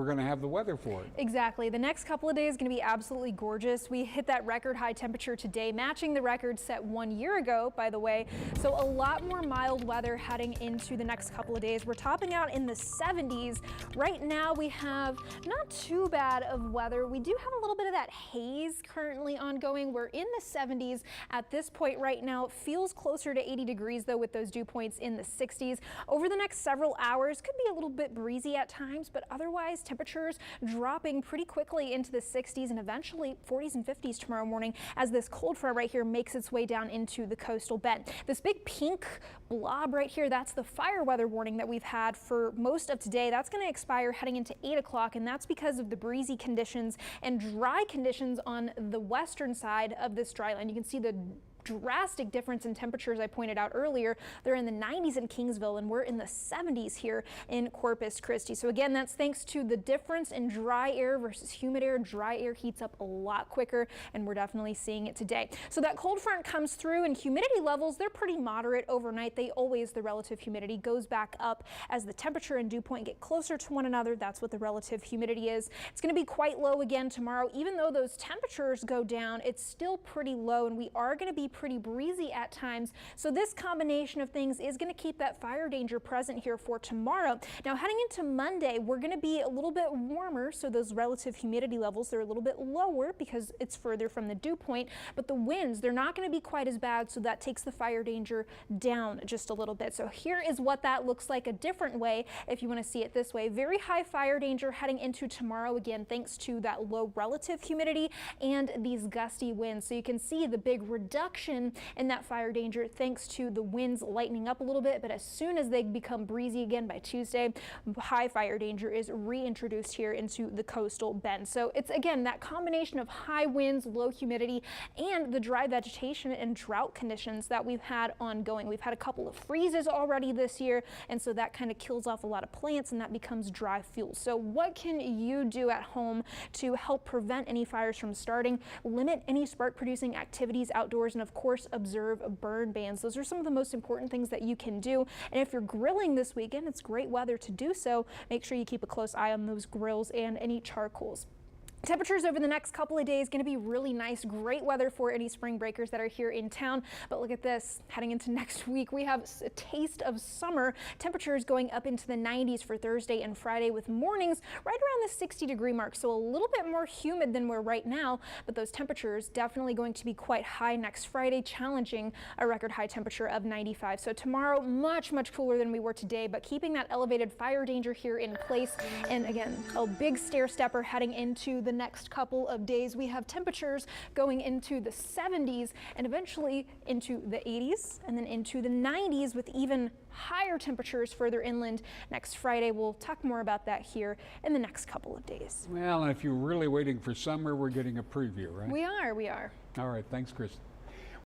we're going to have the weather for it. Exactly. The next couple of days is going to be absolutely gorgeous. We hit that record high temperature today, matching the record set 1 year ago, by the way. So a lot more mild weather heading into the next couple of days. We're topping out in the 70s. Right now we have not too bad of weather. We do have a little bit of that haze currently ongoing. We're in the 70s at this point right now. It feels closer to 80 degrees though, with those dew points in the 60s. Over the next several hours, could be a little bit breezy at times, but otherwise temperatures dropping pretty quickly into the 60s and eventually 40s and 50s tomorrow morning as this cold front right here makes its way down into the coastal belt. This big pink blob right here, that's the fire weather warning that we've had for most of today. That's going to expire heading into 8 o'clock, and that's because of the breezy conditions and dry conditions on the western side of this dry line. You can see the drastic difference in temperatures I pointed out earlier. They're in the 90s in Kingsville, and we're in the 70s here in Corpus Christi. So again, that's thanks to the difference in dry air versus humid air. Dry air heats up a lot quicker, and we're definitely seeing it today. So that cold front comes through, and humidity levels, they're pretty moderate overnight. The relative humidity goes back up as the temperature and dew point get closer to one another. That's what the relative humidity is. It's going to be quite low again tomorrow. Even though those temperatures go down, it's still pretty low, and we are going to be pretty breezy at times. So this combination of things is going to keep that fire danger present here for tomorrow. Now heading into Monday, we're going to be a little bit warmer. So those relative humidity levels, they're a little bit lower because it's further from the dew point, but the winds, they're not going to be quite as bad. So that takes the fire danger down just a little bit. So here is what that looks like a different way if you want to see it this way. Very high fire danger heading into tomorrow, again, thanks to that low relative humidity and these gusty winds. So you can see the big reduction in that fire danger thanks to the winds lightening up a little bit, but as soon as they become breezy again by Tuesday, high fire danger is reintroduced here into the coastal bend. So it's again that combination of high winds, low humidity, and the dry vegetation and drought conditions that we've had ongoing. We've had a couple of freezes already this year, and so that kind of kills off a lot of plants and that becomes dry fuel. So what can you do at home to help prevent any fires from starting, limit any spark producing activities outdoors, and of course observe burn bans? Those are some of the most important things that you can do. And if you're grilling this weekend, it's great weather to do so. Make sure you keep a close eye on those grills and any charcoals. Temperatures over the next couple of days going to be really nice. Great weather for any spring breakers that are here in town. But look at this. Heading into next week, we have a taste of summer. Temperatures going up into the 90s for Thursday and Friday, with mornings right around the 60-degree mark. So a little bit more humid than we're right now, but those temperatures definitely going to be quite high next Friday, challenging a record high temperature of 95. So tomorrow, much cooler than we were today, but keeping that elevated fire danger here in place. And again, a big stair stepper heading into the next couple of days. We have temperatures going into the 70s and eventually into the 80s and then into the 90s, with even higher temperatures further inland next Friday. We'll talk more about that here in the next couple of days. Well, if you're really waiting for summer, we're getting a preview, right? We are. All right. Thanks, Chris.